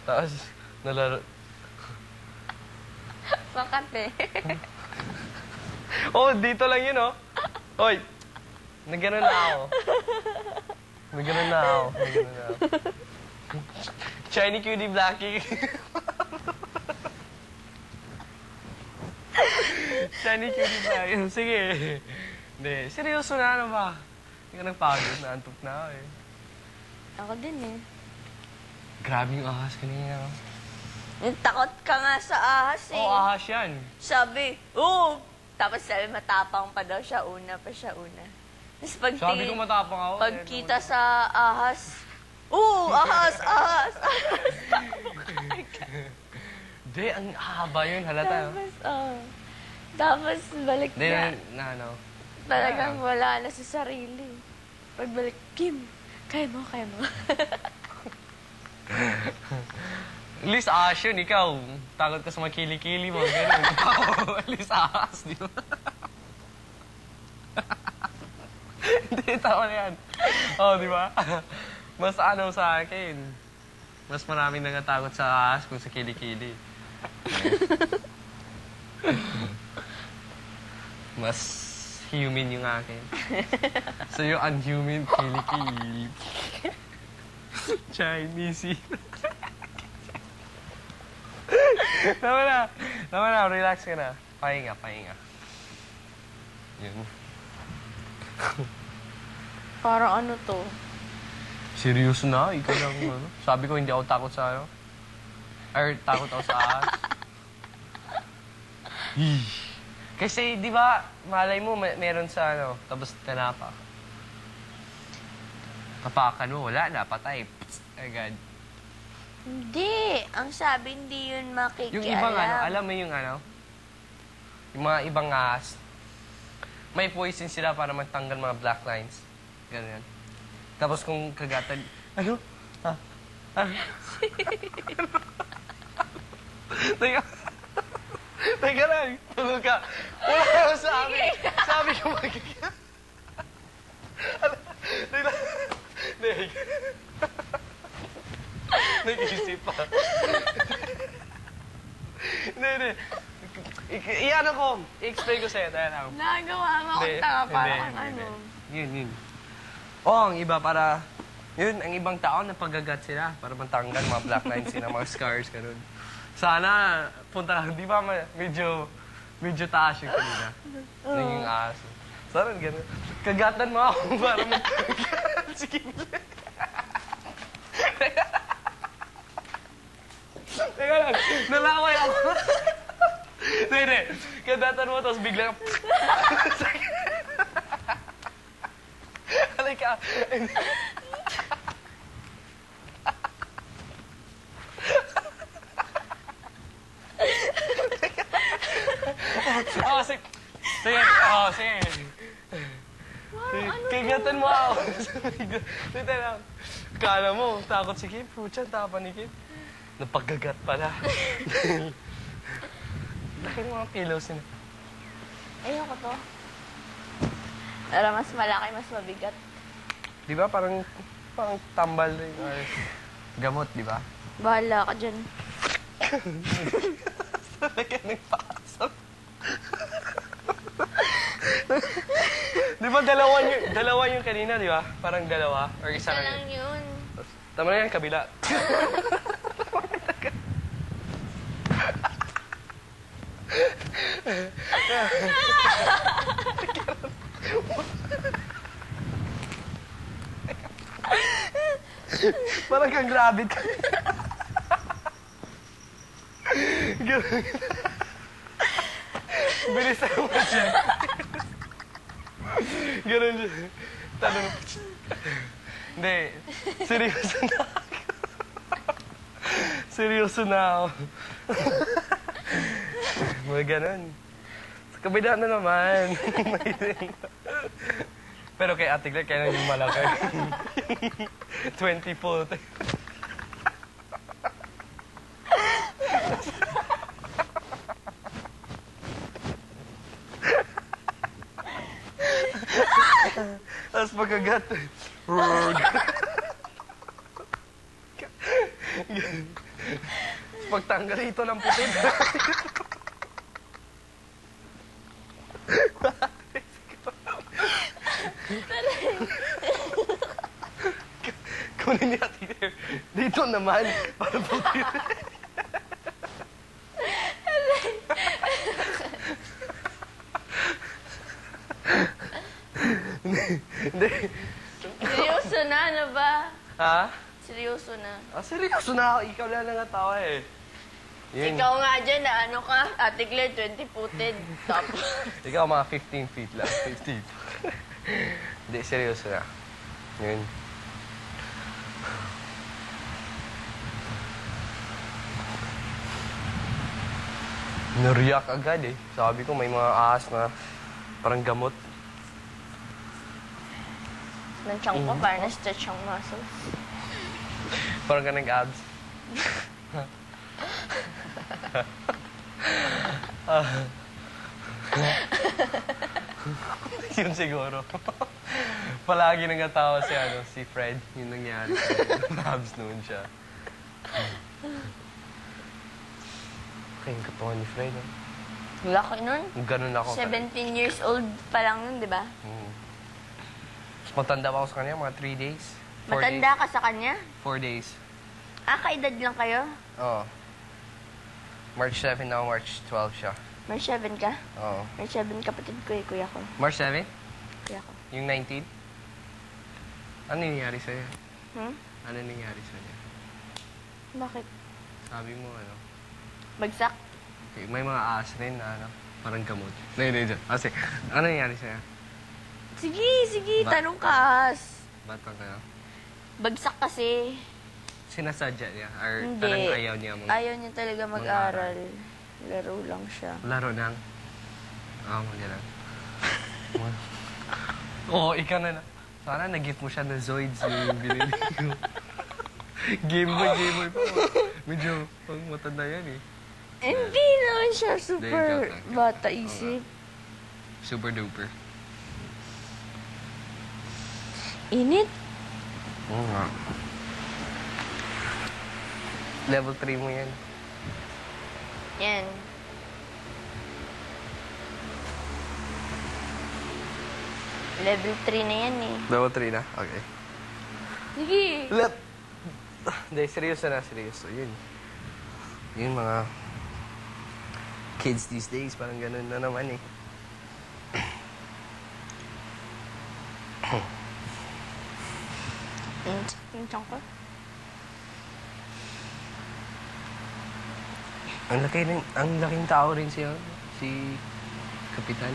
Tapos, nalaro... Makati. Oh, dito lang yun, oh. Hoy, nagganon na ako. Nagganon na ako. Shiny cutie blackie. Shiny cutie blackie. Sige. Hindi, seryoso na, ano ba? Hindi ka nagpagod, naantok na ako eh. Ako din eh. Grabe yung ahas kanina. Takot ka nga sa ahas eh. Oo, ahas yan. Sabi, oo! Tapos sabi, matapang pa daw siya una. Tapos Sabi ko matapang ako. Pagkita sa ahas, ahas! Hindi, ang haba yun. Halata. Tapos balik Hindi, na. ano. Talagang wala na sa sarili. Pagbalik, Kim, kaya mo. At least ahas yun, ikaw. Takot ka sa mga kili-kili mo. Ganun. Ikaw, at least ahas, di ba? Hindi, tama na yan. Oh, di ba? Mas ano sa akin. Mas maraming nangatakot sa ahas kung sa kili-kili. Mas human yung akin. So yung unhuman, kili-kili. Chinese. Tama na. Relax ka na. Pahinga. Yun. Parang ano to? Seryoso na? Ikaw lang, ano? Sabi ko, hindi ako takot sa ano. Or takot ako sa ahas. Kasi, di ba, malay mo, meron sa ano, tapos tinapa. Tapakan mo, wala na, patay. Psst, agad. Hindi. Ang sabi, hindi yun makikialam. Yung ibang ano, alam mo yung ano? Yung mga ibang ahas. May poison sila para matanggal mga black lines. Ganyan. Tapos kung kagatan... Ano? Teka lang. Tulog ka. Wala ka sabi. Sabi ko magiging... Nag-isip pa. Hindi. Iyan ako. I-explain ko sa'yo. Tayo lang. Nagawa nga akong tanga para kang ano. Yun. Ang iba para... Yun, ang ibang tao napagagat sila para matanggal mga black lines sila, mga scars, ganun. Sana, punta lang. Di ba medyo taas yung kanina? Naging aso. Sana ganun. Kagatan mo ako para matanggal. Sige. Teka lang, nalaway ako. Hindi. Kagatan mo, tapos biglang... Halika. Sige. Sige. Kagatan mo ako. Sige lang. Kala mo, takot si Kim. Pucha, tapan ni Kim. Napagagat pala. Laki ng mga pillows niya. Ayoko to. Pero mas malaki, mas mabigat. Di ba parang tambal rin or gamot, di ba? Bahala ka dyan. Laki ng pasok. Di ba dalawa yung kanina, di ba? Parang dalawa or isa lang yun. Tama na yan, kabila. Parang kang rabbit. Bilisan mo siya. Ganun siya. Tanong. Hindi. Seryoso na ako. Seryoso na ako. Mga ganun. Sa kabila na naman. Pero kay Ate Claire, kaya naging malaki. 20 foot. Tapos pagkagat, Pagtanggal ito ng puti. Kunin niya, Peter. Dito naman. Para puti. Hindi. Seryoso na, ano ba? Ha? Seryoso na. Ah, seryoso na ako. Ikaw lang nangatawa eh. Yun. Ikaw nga dyan na ano ka, Ate Claire, 20 footed. Top. Ikaw mga 15 feet lang. 15. Hindi, seryoso na. Yun. Nariyak agad eh. Sabi ko may mga ahas na parang gamot. Ng chunk ko, parang na-stretch ang muscles. Parang ka nag-abs. Yun siguro. Palagi nagatawa si Fred. Yun nangyari. Nag-abs noon siya. Okay, yung katawan ni Fred. Eh. Laki nun. Ganun ako. 17 years old pa lang nun, di ba? Mas matanda pa ako sa kanya, mga 3 days. 4 Matanda days. ka sa kanya? 4 days. Ah, kaedad lang kayo? Oo. March 7 na, March 12 siya. March 7 ka? Oo. March 7 kapatid ko eh, kuya ko. March 7? Kuya ko. Yung 19? Ano nangyari sa'yo? Hmm? Ano nangyari sa'yo? Bakit? Sabi mo, ano? Bagsak? Okay, may mga ahas rin na, ano, parang gamot. Hindi. Kasi, ano nangyari sa'yo? Sige, Ba- tanong ka, as. Batang ka na? Bagsak kasi. Sinasadya niya? Or Hindi. parang ayaw niya mong Ayaw niya talaga mag-aral. Laro lang siya. laro nang? Oo, magalang. Oo, ikaw na. Sana nag-gift mo siya ng Zoids yung binili ko. Game Boy pa. Medyo, pang matanda yan eh. Hindi naman siya super joke lang. bata isip. Super duper. Init? Oo nga. Level 3 mo yan. Yan. Level 3 na yan eh. Level 3 na? Okay. Sige. Hindi, seryoso na, seryoso. Yun. Yun mga kids these days, parang ganun na naman eh. Yung chunk ko? Ang laking tao rin siya, si Kapitan.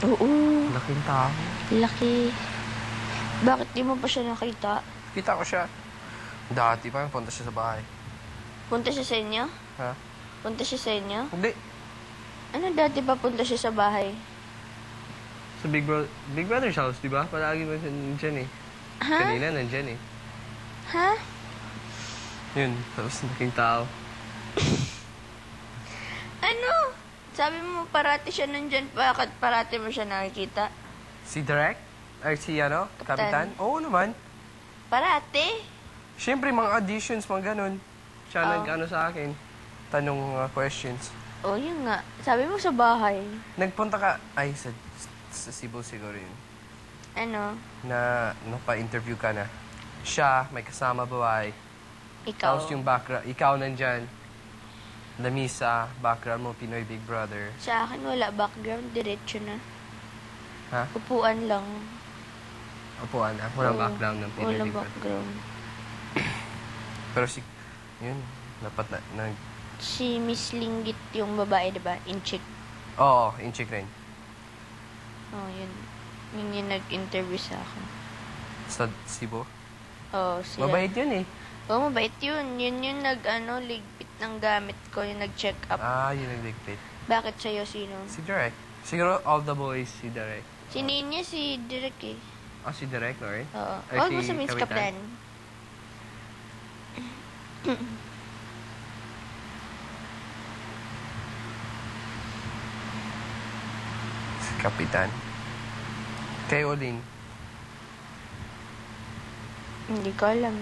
Oo. Laking tao. Laki. Bakit di mo pa siya nakita? Kita ko siya. Dati pa, punta siya sa bahay. Punta siya sa inyo? Ha? Punta siya sa inyo? Hindi. Ano dati pa punta siya sa bahay? Sa Big Brother's house, di ba? Palagi mo siya nandyan eh. Ha? Kanina nandyan eh. Ha? Yun, tapos laking tao. Ano? Sabi mo parati siya nandyan. Bakit parati mo siya nakikita? Si Direk? Or si ano? Kapitan? Kapitan? Oo naman. Parati? Siyempre, mga auditions, mga ganun. Siya Oh. nag-ano sa akin. Tanong questions. O, yun nga. Sabi mo sa bahay. Nagpunta ka, ay, sa Cebu siguro yun. Ano? Na napa-interview ka na. Siya, may kasama babae. Ikaw. Tapos yung background, ikaw nandyan. Lamisa, background mo, Pinoy Big Brother. Sa akin wala background. Diretso na. Ha? Upuan lang. Upuan na. Walang Oo. background ng Pinoy Walang Big Brother. background. Pero yun, dapat Si Miss Linggit yung babae, diba? In-chick. Oo, in-check rin. Oh, yun. Yun yung nag-interview sa akin. Sa Cebu. Oh, siya. Mabait yun eh. Oh, mabait yun. Yun yung ligpit ng gamit ko, yung nag-check up. Ah, yun ang ligpit. Bakit sa'yo, sino? Si Direk. Siguro all the boys, si Direk. Si Ninya, si Direk eh. Ah, si Direk, no rin? Oo. Ay, Huwag si mo sabihin si Kapitan? Kaplan. Si Kapitan. Kay Olin. Hindi ko alam.